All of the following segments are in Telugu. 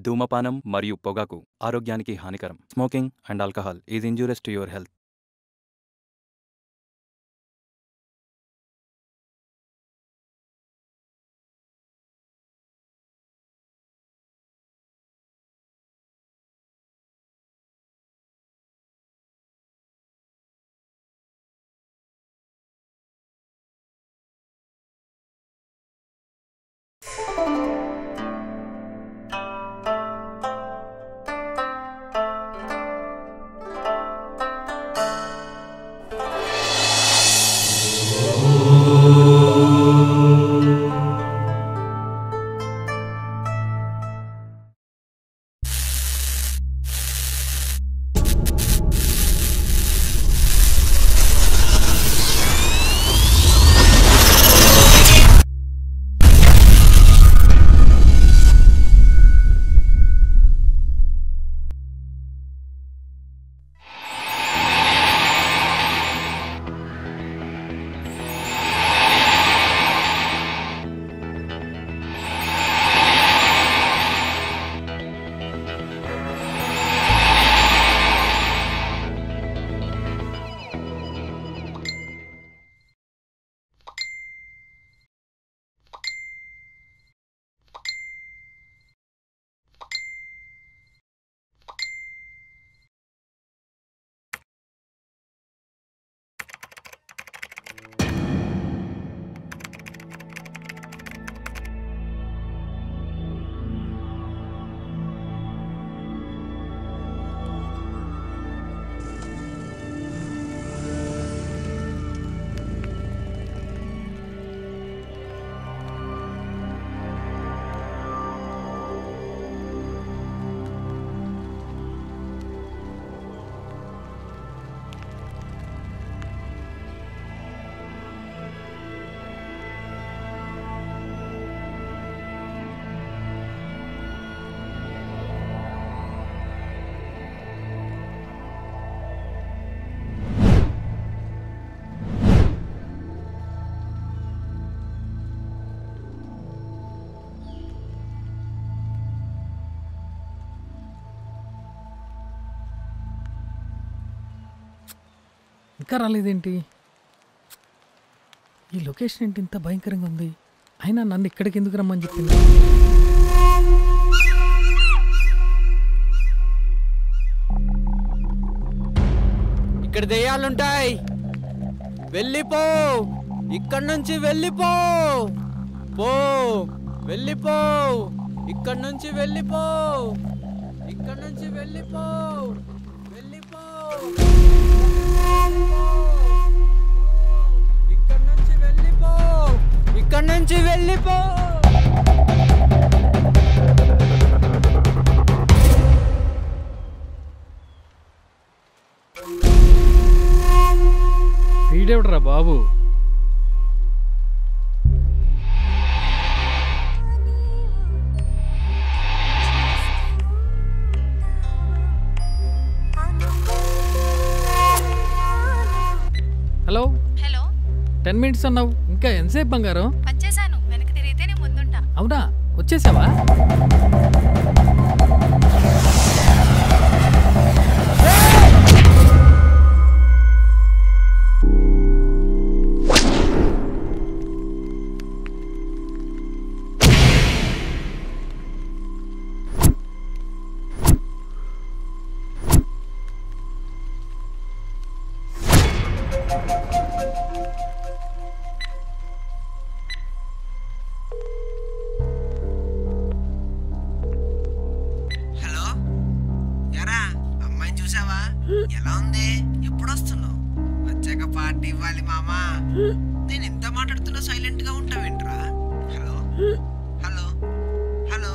ధూమపానం మరియు పొగాకు ఆరోగ్యానికి హానికరం. Smoking and alcohol is injurious to your health. ఇంకా రాలేదేంటి? ఈ లొకేషన్ ఏంటి ఇంత భయంకరంగా ఉంది? అయినా నన్ను ఇక్కడికి ఎందుకు రమ్మని చెప్పింది? ఇక్కడ దెయ్యాలుంటాయి, వెళ్ళిపో, ఇక్కడ నుంచి వెళ్ళిపో, పో, వెళ్ళిపో, ఇక్కడ నుంచి వెళ్ళిపో, ఇక్కడ నుంచి వెళ్ళిపో, వెళ్ళిపో, ఇక్కడ నుంచి వెళ్ళిపో, ఇక్కడ నుంచి వెళ్ళిపో. వీడెవడరా బాబు? హలో హలో 10 minutes అన్నావు, ఇంకా ఎంతసేపు బంగారం? వచ్చేసాను, వెనక్కి తిరిగితే నేను ముందుంటా. అవునా, వచ్చేసావా? ఎలా ఉంది? ఎప్పుడు వస్తున్నావు? వచ్చాక పార్టీ ఇవ్వాలి మామా. నేను ఎంత మాట్లాడుతున్నా సైలెంట్ గా ఉంటావేంట్రా? Hello hello hello.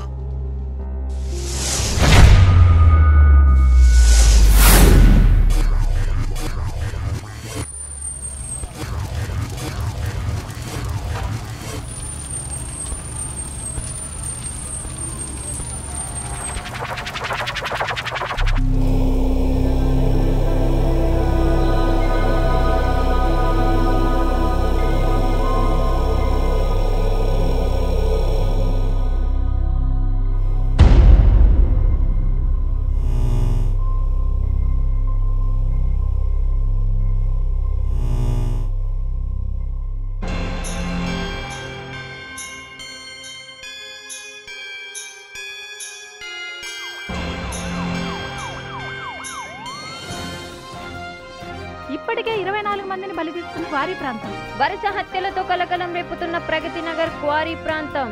ఇప్పటికే 24 మందిని బలి తీసుకున్న క్వారీ ప్రాంతం. వరుస హత్యలతో కలకలం రేపుతున్న ప్రగతి నగర్ క్వారీ ప్రాంతం.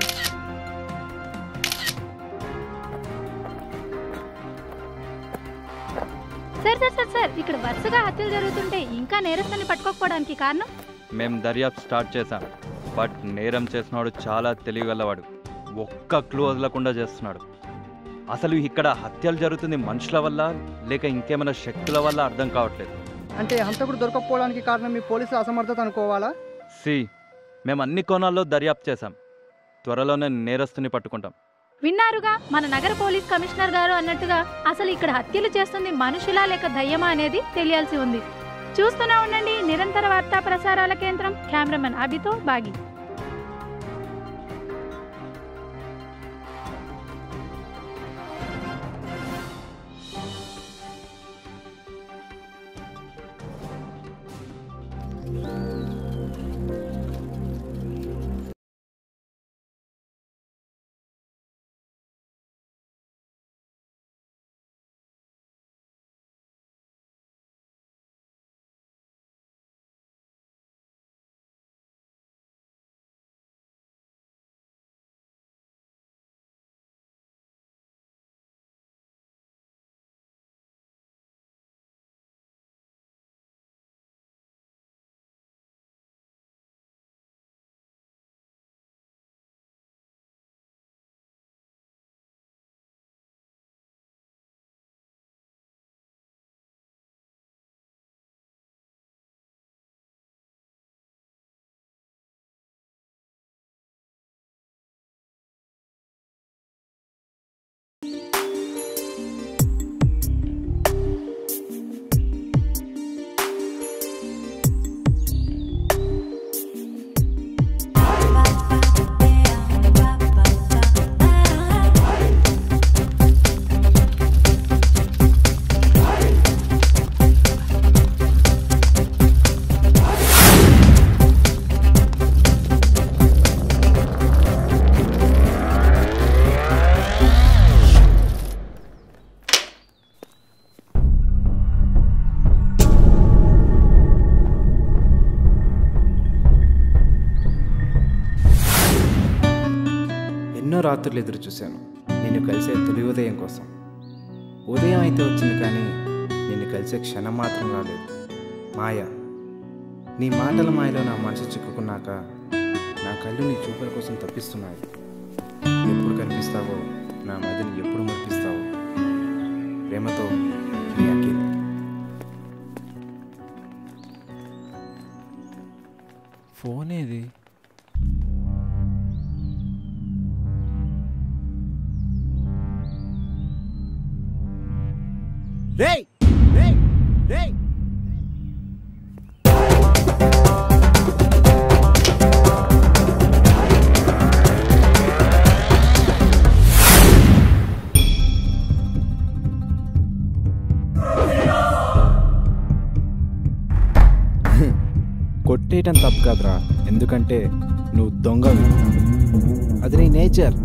సార్ ఇక్కడ వరుసగా హత్యలు జరుగుతుంటే ఇంకా నేరస్తుని పట్టుకోకపోవడానికి కారణం? మేము దర్యాప్తు స్టార్ట్ చేశాం, బట్ నేరం చేసినాడు చాలా తెలివిగలవాడు. ఒక్క క్లూ వదలకుండా చేస్తున్నాడు. అసలు ఇక్కడ హత్యలు జరుగుతుంది మనుషుల వల్ల లేక ఇంకేమైనా శక్తుల వల్ల అర్థం కావట్లేదు. అంటే హంతకుడు దొరకకపోవడానికి కారణం మీ పోలీసుల అసమర్థత అనుకోవాలా? మేము అన్ని కోణాల్లో దర్యాప్తు చేశాం. త్వరలోనే నేరస్తుని పట్టుకుంటాం. విన్నారుగా మన నగర పోలీస్ కమిషనర్ గారు అన్నట్టుగా అసలు ఇక్కడ హత్యలు చేస్తుంది మనుషులా లేక దయ్యమా అనేది తెలియాల్సి ఉంది. చూస్తూనే ఉండండి నిరంతర వార్తా ప్రసారాల కేంద్రం. కెమెరామెన్ అభితో బాగి. ఎన్నో రాత్రులు ఎదురు చూశాను నిన్ను కలిసే తొలి ఉదయం కోసం. ఉదయం అయితే వచ్చింది కానీ నిన్ను కలిసే క్షణం మాత్రం రాలేదు. మాయ, నీ మాటల మాయలో నా మనసు చిక్కుకున్నాక నా కళ్ళు నీ చూపుల కోసం తప్పిస్తున్నాయి. ఎప్పుడు కనిపిస్తావో నా మదిని ఎప్పుడు మరిపిస్తావో. ప్రేమతో నీ అఖిల్. ఫోన్ ఏది? రేయ్ రేయ్ రేయ్ కొట్టేయటం తప్పు కాదురా, ఎందుకంటే నువ్వు దొంగవి. అది నీ నేచర్.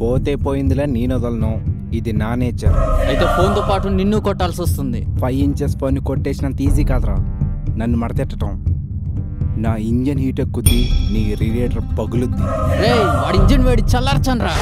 పోతే పోయిందిలే, నేను వదలను. ఇది నా నేచర్. అయితే ఫోన్తో పాటు నిన్ను కొట్టాల్సి వస్తుంది. 5 ఇంచెస్ ఫోన్ కొట్టేసినంత ఈజీ కాదురా నన్ను మడతెట్టడం. నా ఇంజన్ హీట్ ఎక్కుద్ది, నీ రేడియేటర్ పగులుద్ది. రేయ్, వాడి ఇంజన్ వేడి చల్లార్చనరా.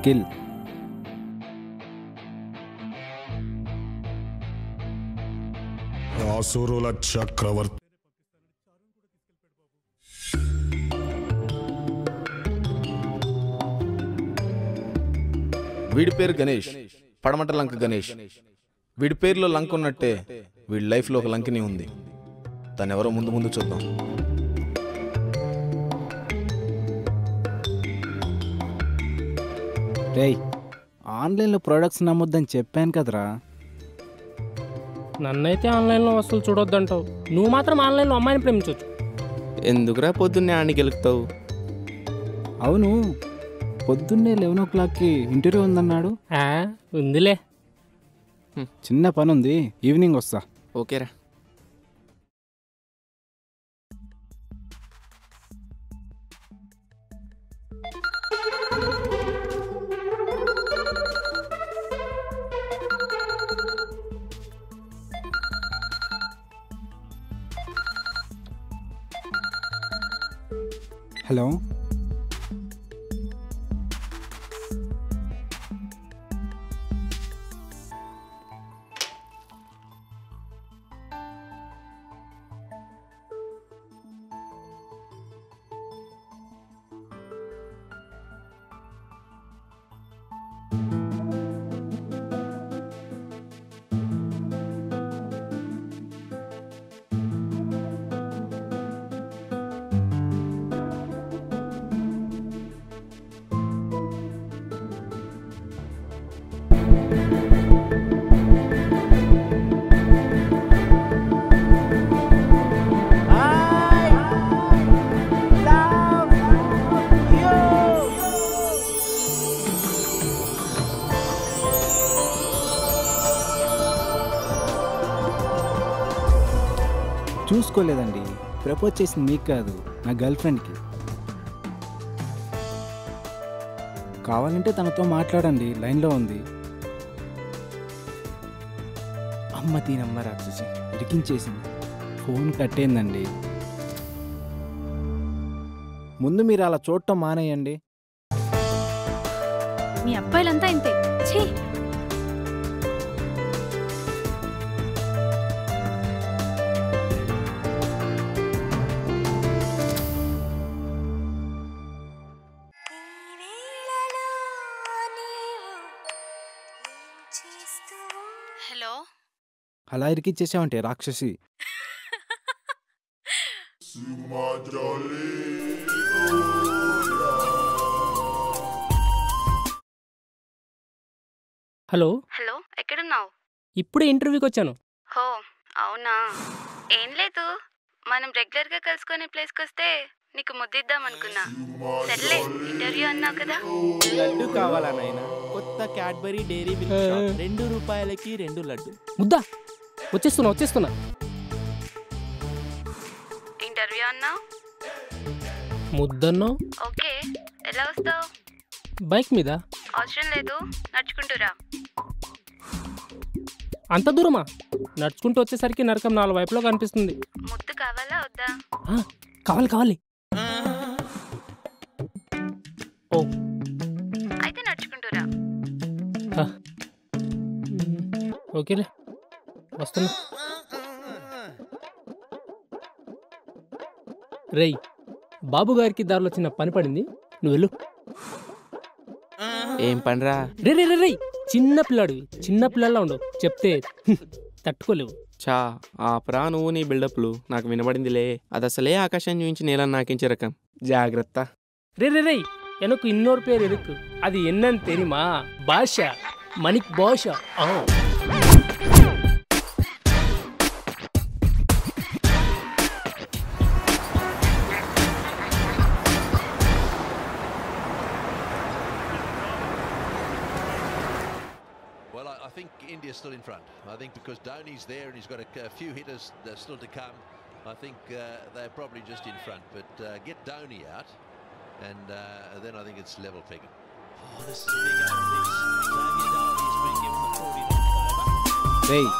కిల్. అసురుల చక్రవర్తి. వీడి పేరు గణేష్, పడమట లంక గణేష్. వీడి పేరులో లంక ఉన్నట్టే వీడి లైఫ్లో ఒక లంకిని ఉంది. దాన్ని ఎవరో ముందు ముందు చూద్దాం. రేయ్, ఆన్లైన్లో ప్రొడక్ట్స్ నమ్మొద్దని చెప్పాను కదరా. నన్నైతే ఆన్లైన్లో వస్తువులు చూడొద్దంటావు, నువ్వు మాత్రం ఆన్లైన్లో అమ్మాయిని ప్రేమించవచ్చు. ఎందుకురా పొద్దున్నే ఆడిని గెలుపుతావు? అవును, పొద్దున్నే 11 o'clockకి ఇంటర్వ్యూ ఉందన్నాడు. ఉందిలే. చిన్న పని ఉంది, ఈవినింగ్ వస్తా. ఓకేరా. హలో, చూసుకోలేదండి. ప్రపోజ్ చేసింది మీకు కాదు, నా గర్ల్ ఫ్రెండ్కి. కావాలంటే తనతో మాట్లాడండి, లైన్లో ఉంది. అమ్మ దీనమ్మ రాక్షసి, ఇరికించేసింది. ఫోన్ కట్టేందండి. ముందు మీరు అలా చూడటం మానేయండి. మీ అబ్బాయిలంతా ఇంతే. ఛీ. హలో, అలా ఇరికిచ్చేసావంటే రాక్షసి. హలో హలో, ఎక్కడున్నావు? ఇప్పుడే ఇంటర్వ్యూకి వచ్చాను. హో, అవునా? ఏం లేదు, మనం రెగ్యులర్గా కలుసుకునే ప్లేస్కి వస్తే నీకు ముద్దిద్దాం అనుకున్నా. సర్లే, ఇంటర్వ్యూ అన్నావు కదా. లడ్డు కావాలా నాయనా? కొత్త క్యాడ్బరీ డైరీ మిల్క్ షాప్, 2 రూపాయలకి 2 లడ్డు. ముద్దా, వచ్చేస్తున్నా. ఇంటర్వ్యూ అన్నావు, ముద్దన్నో. ఓకే, ఎలా వస్తావు? బైక్ మీద. అవసరం లేదు, నడుచుకుంటురా. అంత దూరమా? నడుచుకుంటూ వచ్చేసరికి నరకం 4 వైపులో కనిపిస్తుంది. ముద్దు కావాలా వద్దా? కావాలి. ఓ, అయితే నడుచుకుంటురా. ఓకేలే, వస్తున్నా. రేయ్, బాబు గారికి దారిలో చిన్న పని పడింది, నువ్వు వెళ్ళు. ఏం పనిరా? రే, చిన్న పిల్లలా ఉండవు, చెప్తే తట్టుకోలేవు. చా, ఆపరా నువ్వు నీ బిల్డప్లు. నాకు వినబడిందిలే. అది అసలే ఆకాశం చూపించి నేల నాకించే రకం. జాగ్రత్త. రే, ఎనకు ఇన్నోరు పేరు ఎరుకు, అది ఎన్నని తెరిమా? భాష, మణిక్ భాష. Well, I think India's still in front. I think because Dhoni's there and he's got a few hitters still to come, I think they're probably just in front. But get Dhoni out, and then I think it's level pegging. Oh, this is a big over. Xavier Dhoni's been given the 49th over. రేయ్,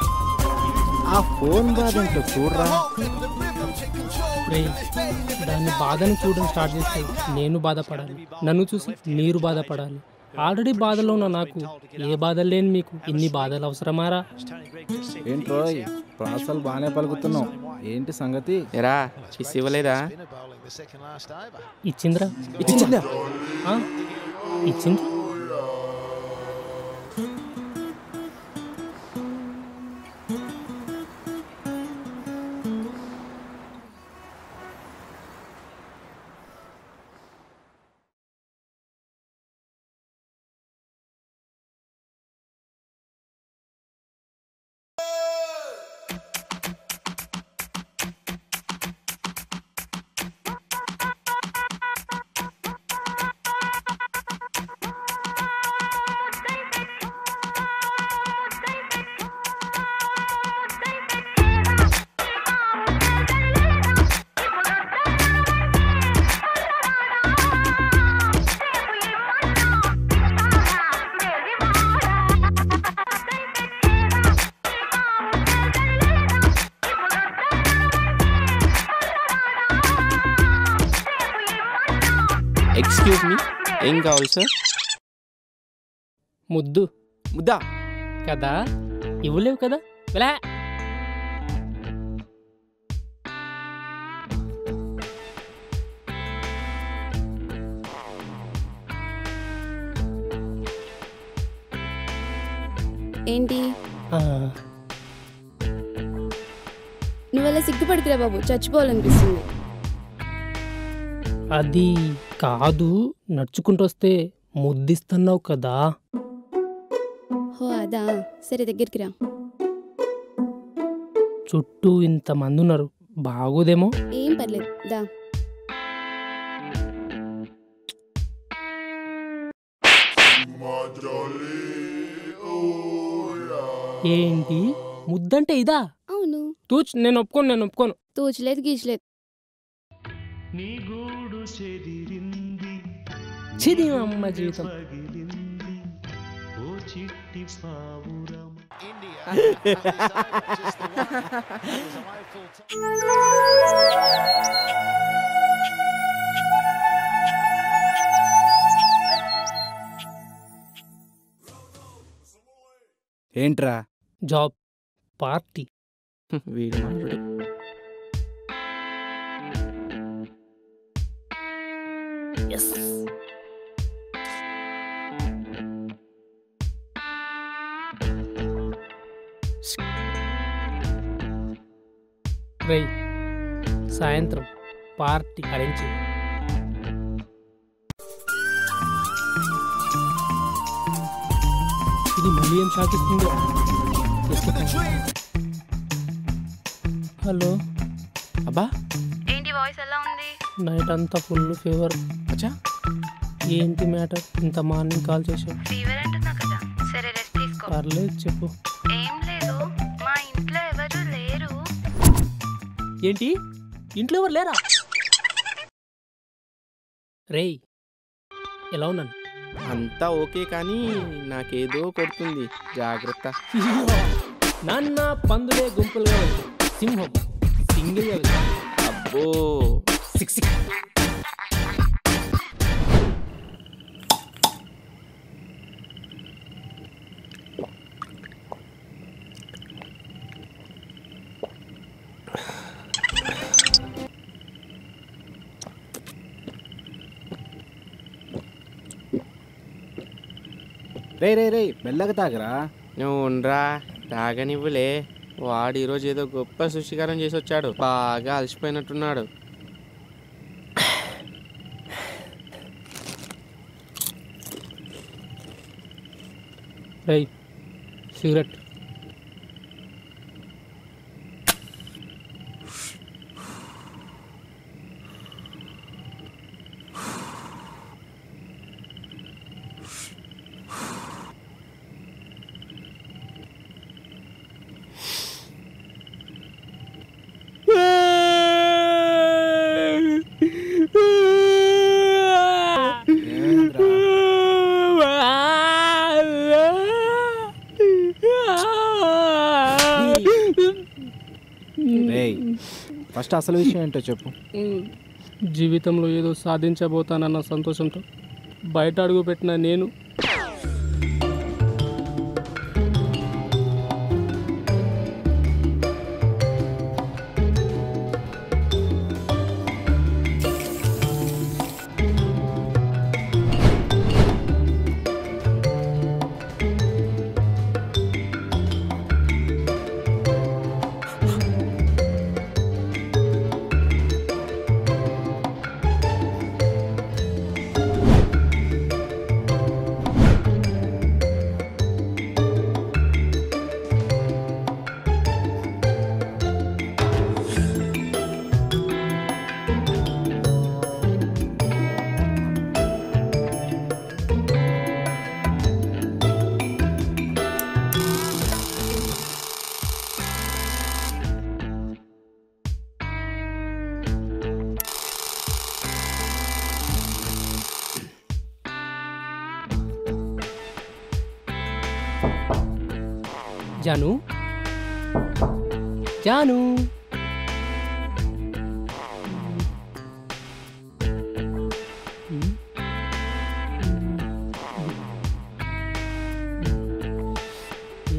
ఆ ఫోన్ బాధంటో చూడరా. దాన్ని బాధను చూడడం స్టార్ట్ చేస్తే నేను బాధపడాలి, నన్ను చూసి మీరు బాధపడాలి. ఆల్రెడీ బాధలో ఉన్న నాకు ఏ బాధలు లేని మీకు ఇన్ని బాధలు అవసరమారా? ఏంట్రో ప్రాసలు బాగానే పలుకుతున్నావు, ఏంటి సంగతి? ఎరా కిస్ ఇవ్వలేదా? ఇచ్చిందిరా. ఇచ్చిందా? ఇచ్చింది. ఎక్స్క్యూజ్ మీ, ఏం కావాలి సార్? ముద్దు. ముద్దా కదా, ఇవ్వలేవు కదా. వెళ్ళా. ఏంటి నువ్వెలా సిగ్గుపడుతురా బాబు, చచ్చిపోవాలనిపిస్తుంది. అది కాదు, నడుచుకుంటూ వస్తే ముద్దిస్తున్నావు కదా. హో అదా, సరే దగ్గరికి రా. చుట్టూ ఇంతమంది ఉన్నారు, బాగోదేమో. ఏం పర్లేదు దా. ఏంటి ముద్దంటే ఇదా? అవును. తూచ్, నేను ఒప్పుకోను. తూచలేదు గీచలేదు. చిది అమ్మ జీవితం. ఏంట్రా? Job, party. వీడు మాట్లాడు. రై, సాయంత్రం పార్టీ అరేంజ్ చేయి. ఇది మళ్ళీ ఏం షాకిస్తుందో. హలో. అబ్బా, ఏంటి వాయిస్ ఎలా ఉంది? నైట్ అంతా ఫుల్ ఫీవర్. అచ్చా, ఏంటి మ్యాటర్? ఇంత మార్నింగ్ కాల్ చేసావు. ఫీవర్ అంటున్నా కదా, సరే రెస్ట్ తీసుకో. పర్లేదు చెప్పు. ఏం లేదు, మా ఇంట్లో ఎవరు లేరు. ఏంటి ఇంట్లో ఎవరు లేరా? రేయ్, ఎలా ఉన్నాను? అంతా ఓకే కానీ నాకేదో కొడుతుంది, జాగ్రత్త. నాన్న పందులే గుంపులుగా వెళ్తాయి, సింహం సింగిల్గా వెళ్తాయి. అబ్బో, సిక్స్. రే మెల్లగా తాగరా. నువ్వు ఉండరా, తాగనివ్వలే. వాడు ఈరోజు ఏదో గొప్ప శుచికారం చేసి వచ్చాడు, బాగా అలసిపోయినట్టున్నాడు. రేయ్, సిగరెట్. ఫస్ట్ అసలు విషయం ఏంటో చెప్పు. జీవితంలో ఏదో సాధించబోతానన్న సంతోషంతో బయట అడుగు పెట్టిన నేను జాను జాను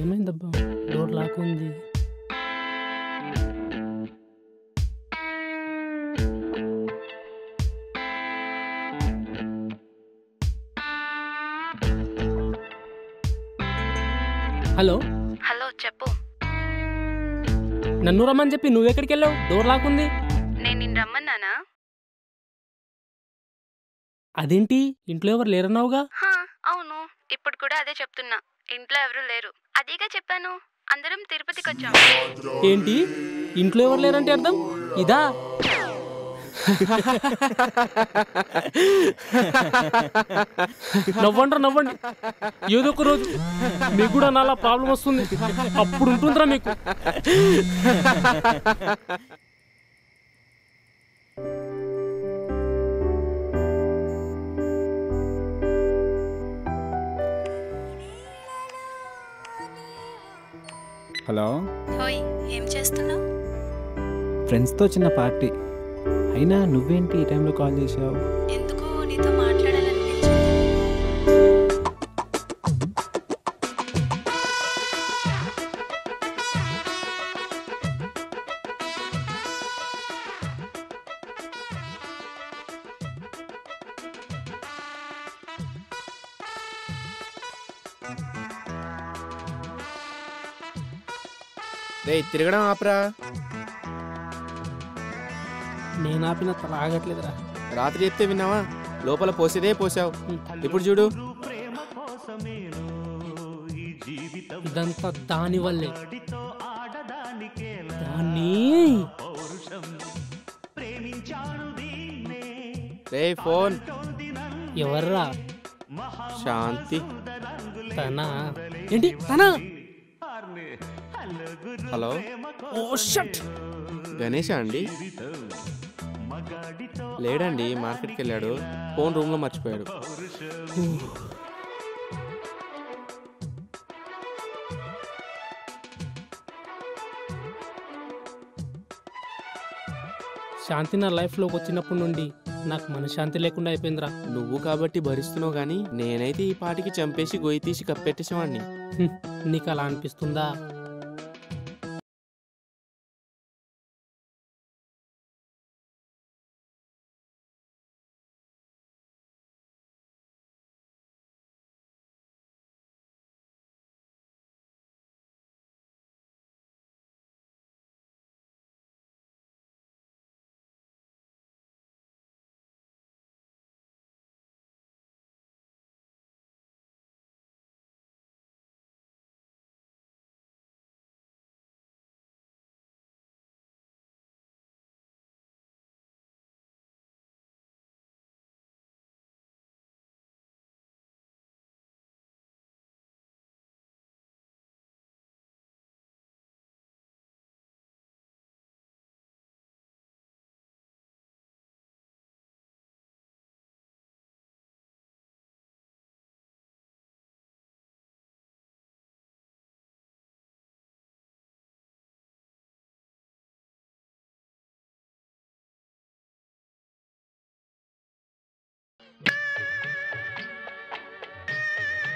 ఏమైందబ్బా డోర్ లాక్ ఉంది. హలో హలో చెప్పు. నన్ను రమ్మని చెప్పి నువ్వెక్కడికి వెళ్ళావు? డోర్ లాక్కుంది. నేను నిన్ను రమ్మన్నానా? అదేంటి ఇంట్లో ఎవరు లేరన్నావుగా? అవును, ఇప్పుడు కూడా అదే చెప్తున్నా. ఇంట్లో ఎవరు లేరు, అదేగా చెప్పాను. అందరం తిరుపతికి వచ్చాం. ఏంటి ఇంట్లో ఎవరు లేరంటే అర్థం ఇదా? నవ్వండ్రా నవ్వండి, ఏదో ఒక రోజు మీకు కూడా నాలా ప్రాబ్లం వస్తుంది, అప్పుడు ఉంటుందిరా మీకు. హలో, హోయ్, ఏం చేస్తున్నావు? ఫ్రెండ్స్తో చిన్న పార్టీ. అయినా నువ్వేంటి ఈ టైంలో కాల్ చేసావు? ఎందుకో నీతో మాట్లాడాలనిపించింది. రే తిరగడం ఆపరా. నేను ఆపిన తల ఆగట్లేదురా. రాత్రి చెప్తే విన్నావా? లోపల పోసేదే పోసావు. ఇప్పుడు చూడు, ఇదంతా దాని వల్లే. దాన్ని రే ఫోన్ ఎవర్రా? శాంతి. తనా? ఏంటి తనా? హలో, ఓ షట్. గణేషా అండి? లేడండి, మార్కెట్కి వెళ్ళాడు. ఫోన్ రూమ్లో మర్చిపోయాడు. శాంతి నా లైఫ్లోకి వచ్చినప్పటి నుండి నాకు మనశ్శాంతి లేకుండా అయిపోయిందిరా. నువ్వు కాబట్టి భరిస్తున్నావు కానీ నేనైతే ఈ పాటికి చంపేసి గొయ్యి తీసి కప్పెట్టేసేవాడిని. నీకు అలా అనిపిస్తుందా?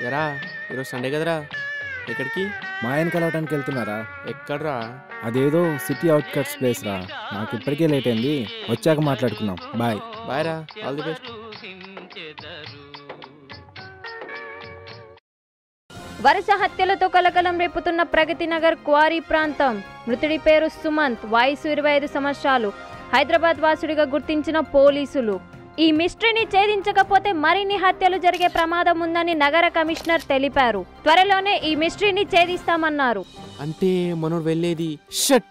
ఎరా ఈరోజు సండే కదరా, ఎక్కడికి? మా ఆయన కలవటానికి వెళ్తున్నారా? ఎక్కడ్రా? అదేదో సిటీ అవుట్కట్స్ ప్లేస్ రా. నాకు ఇప్పటికే లేట్ అయింది, వచ్చాక మాట్లాడుకుందాం. బాయ్. బాయ్ రా, ఆల్ ది బెస్ట్. వరుస హత్యలతో కలకలం రేపుతున్న ప్రగతి నగర్ క్వారీ ప్రాంతం. మృతుడి పేరు సుమంత్, వయసు 25 సంవత్సరాలు. హైదరాబాద్ వాసుడిగా గుర్తించిన పోలీసులు. ఈ మిస్టరీని ఛేదించకపోతే మరిన్ని హత్యలు జరిగే ప్రమాదం ఉందని నగర కమిషనర్ తెలిపారు. త్వరలోనే ఈ మిస్టరీని ఛేదిస్తామన్నారు. అంటే మనోడు వెళ్ళేది షట్.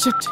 షట్.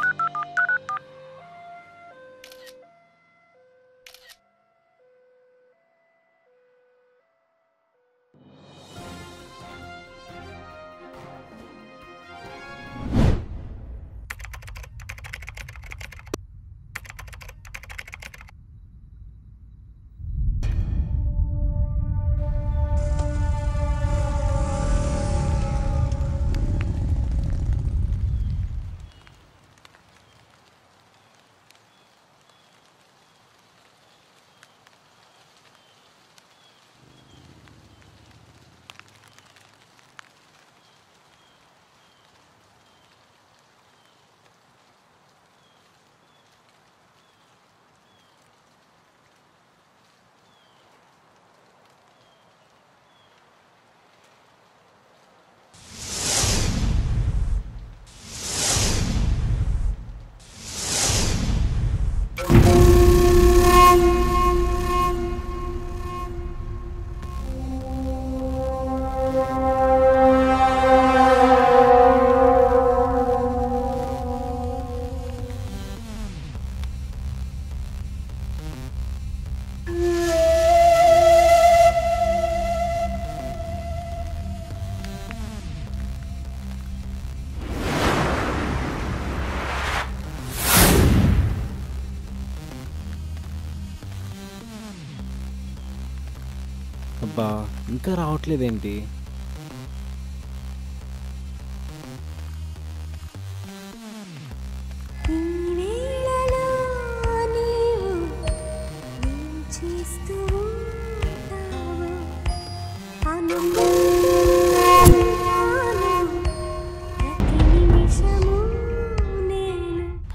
అబ్బా ఇంకా రావట్లేదేంటి?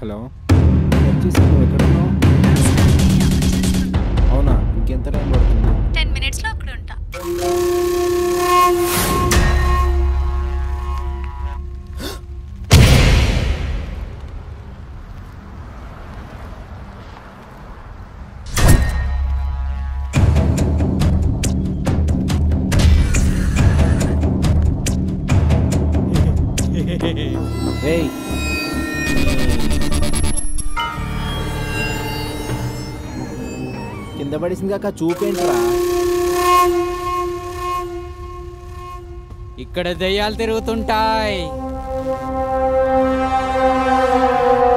హలో, వచ్చేసాను. ఎక్కడున్నావు? అవునా, ఇంకెంత టైం పడుతుంది? 10 minutesలో అక్కడ ఉంటా. ఏయ్, కింద పడేసింది కాక చూపేంట్రా? ఇక్కడ దెయ్యాలు తిరుగుతుంటాయి.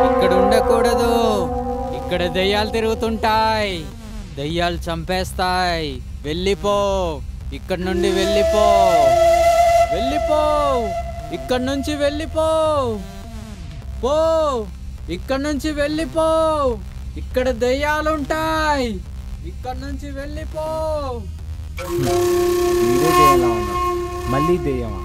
ఇక్కడ ఉండకూడదు. ఇక్కడ దెయ్యాలు తిరుగుతుంటాయి. దెయ్యాలు చంపేస్తాయి. వెళ్ళిపో, ఇక్కడ నుండి వెళ్ళిపో. వెళ్ళిపో, ఇక్కడ నుంచి వెళ్ళిపో. పో, ఇక్కడ నుంచి వెళ్ళిపో. ఇక్కడ దెయ్యాలుంటాయి. ఇక్కడ నుంచి వెళ్ళిపో. వీడే దెయ్యంలా ఉన్నాడు. మళ్ళీ దెయ్యమా?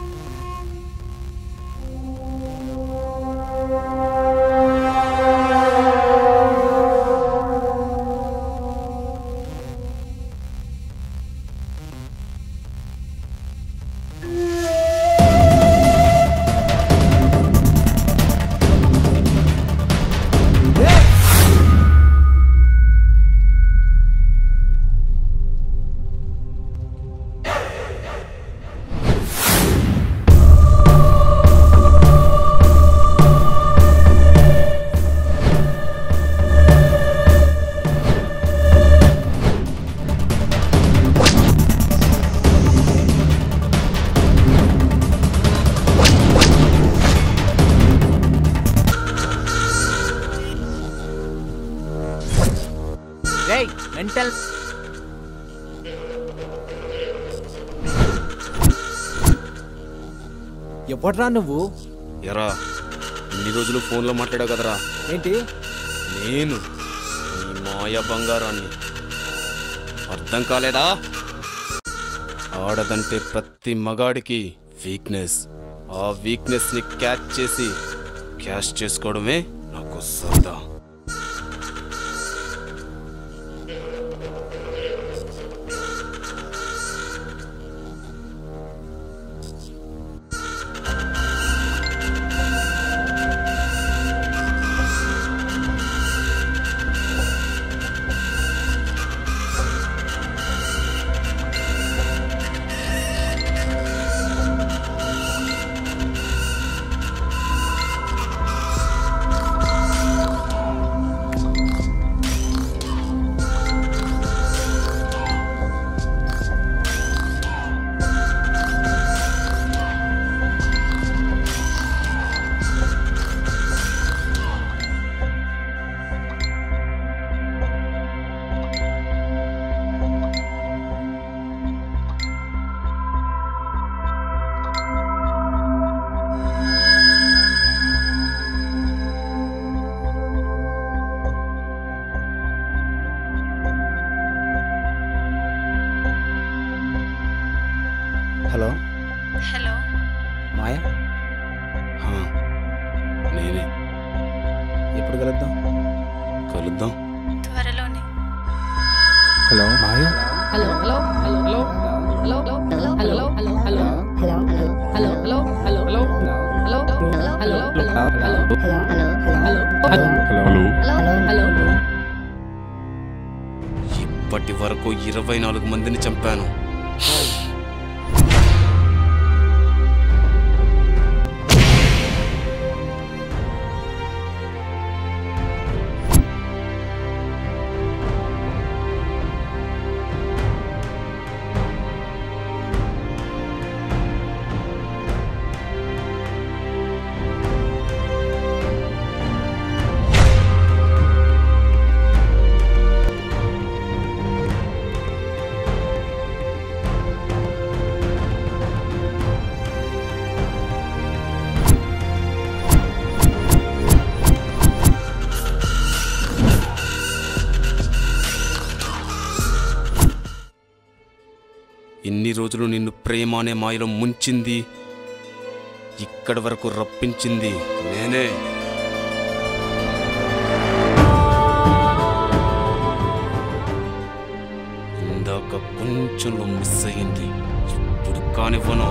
మెంటల్ ఎప్పుడ్రా నువ్వు? ఎరా, ఇన్ని రోజులు ఫోన్లో మాట్లాడావు కదరా. ఏంటి? నేను ఈ మాయ బంగారాన్ని. అర్థం కాలేదా? ఆడదంటే ప్రతి మగాడికి వీక్నెస్. ఆ వీక్నెస్ని క్యాచ్ చేసి క్యాష్ చేసుకోవడమే నాకు సరదా. Hello, hello Maya? నేనే. ఎప్పుడు కలుద్దాం? కలుద్దాం త్వరలోనే. Hello Maya? Hello hello hello hello hello hello hello hello hello hello hello hello hello hello hello hello. ఇప్పటి వరకు 24 మందిని చంపాను. ఇన్ని రోజులు నిన్ను ప్రేమ అనే మాయలో ముంచింది, ఇక్కడి వరకు రప్పించింది నేనే. ఇందాక కొంచెంలో మిస్ అయ్యింది, ఇప్పుడు కానివ్వను.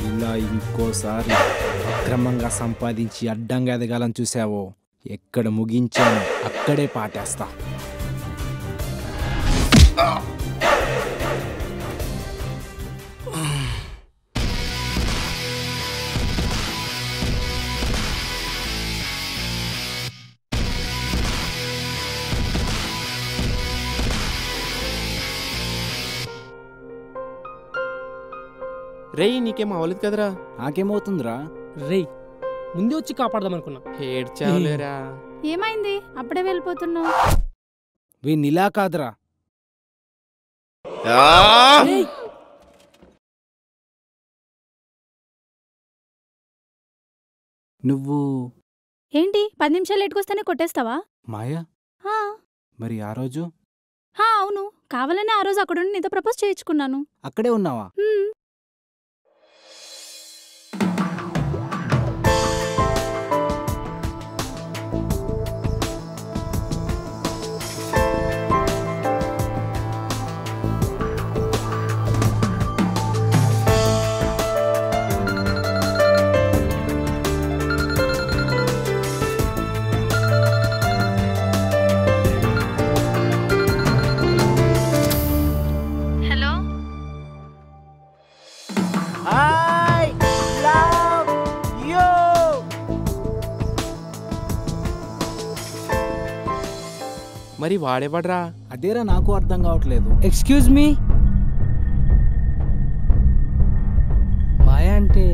ఇలా ఇంకోసారి అక్రమంగా సంపాదించి అడ్డంగా ఎదగాలని చూసావో, ఎక్కడ ముగించాను అక్కడే పాటేస్తా. రేయ్, నీకేం అవ్వలేదు కదరా? నాకేమవుతుందిరా? రేయ్, ముందే వచ్చి కాపాడదాం అనుకున్నా. ఏడ్చావులేరా. ఏమైంది అప్పుడే వెళ్ళిపోతున్నావు? వీనిలా కాదురా. నువ్వు ఏంటి 10 నిమిషాలు లేటుకొస్తేనే కొట్టేస్తావా? మాయా? మరి ఆ రోజు? అవును, కావాలనే ఆ రోజు అక్కడుండి నీతో ప్రపోజ్ చేయించుకున్నాను. అక్కడే ఉన్నావా? హలో, మరి వాడేవాడ్రా? అదేరా నాకు అర్థం కావట్లేదు. ఎక్స్క్యూజ్ మీ, మాయా అంటే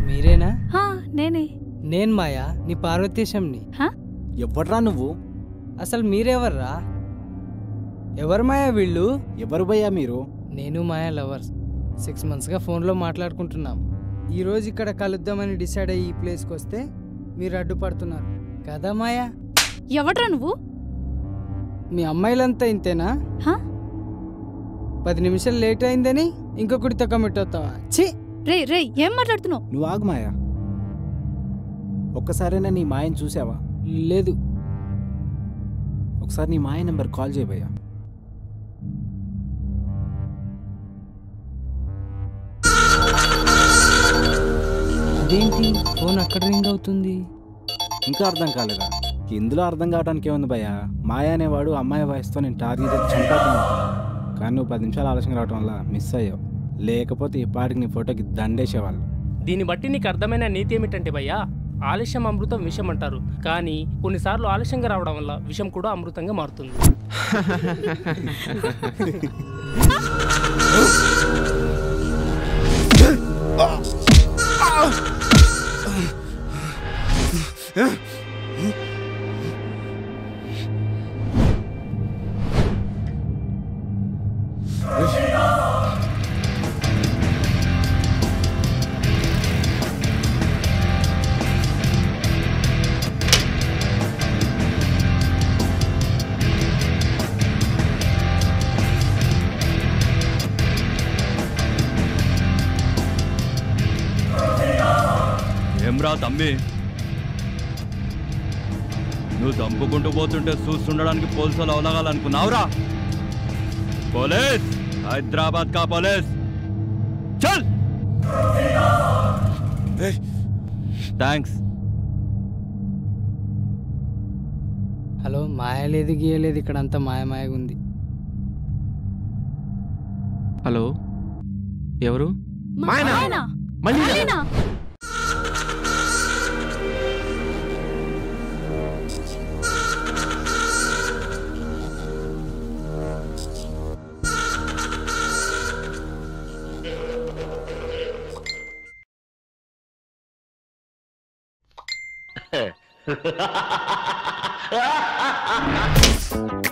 మీరేనా? నేనే. నేను మాయా, నీ పార్వతీశంని. ఎవడ్రా నువ్వు? అసలు మీరెవర్రా? ఎవరు మాయా వీళ్ళు? ఎవరు భయ్యా మీరు? నేను మాయా లవర్స్ 6 monthsగా ఫోన్లో మాట్లాడుకుంటున్నాం. ఈరోజు ఇక్కడ కలుద్దామని డిసైడ్ అయ్యి ఈ ప్లేస్కి వస్తే మీరు అడ్డుపడుతున్నారు కదా మాయా? ఎవడ్రా నువ్వు? మీ అమ్మాయిలంతా ఇంతేనా? 10 నిమిషాలు లేట్ అయిందని ఇంకొకటితో కమిట్ అవుతావా? ఛీ! రే రే, ఏం మాట్లాడుతున్నావు? నువ్వు ఆగు మాయా. ఒక్కసారైనా నీ మాయని చూసావా? లేదు. ఒకసారి నీ మాయ నెంబర్ కాల్ చేయ భయ్యా. అదేంటి ఫోన్ అక్కడ రింగ్ అవుతుంది? ఇంకా అర్థం కాలేదా? ఇందులో అర్థం కావడానికి ఏముంది భయ్యా? మాయ అనేవాడు అమ్మాయి వయసుతో నేను టార్గెట్ చేసి చంపేస్తాను. కానీ నువ్వు 10 నిమిషాలు ఆలస్యంగా రావడం వల్ల మిస్ అయ్యావు. లేకపోతే ఈ పాటికి నీ ఫోటోకి దండేసేవాళ్ళు. దీన్ని బట్టి నీకు అర్థమైన నీతి ఏమిటంటే భయ్యా, ఆలస్యం అమృతం విషం అంటారు. కానీ కొన్నిసార్లు ఆలస్యంగా రావడం వల్ల విషం కూడా అమృతంగా మారుతుంది. ఏమ్రా తమ్మి, నువ్వు చంపుకుంటూ పోతుంటే చూస్తుండడానికి పోలీసులు అవలగాలనుకున్నావురా? పోలీస్, హైదరాబాద్ కా పోలీస్, చల్. థ్యాంక్స్. హలో, మాయ లేదు గీయలేదు, ఇక్కడ అంతా మాయమాయగా ఉంది. హలో, ఎవరు? మాయనా? మాయనా? Ha ha ha ha ha!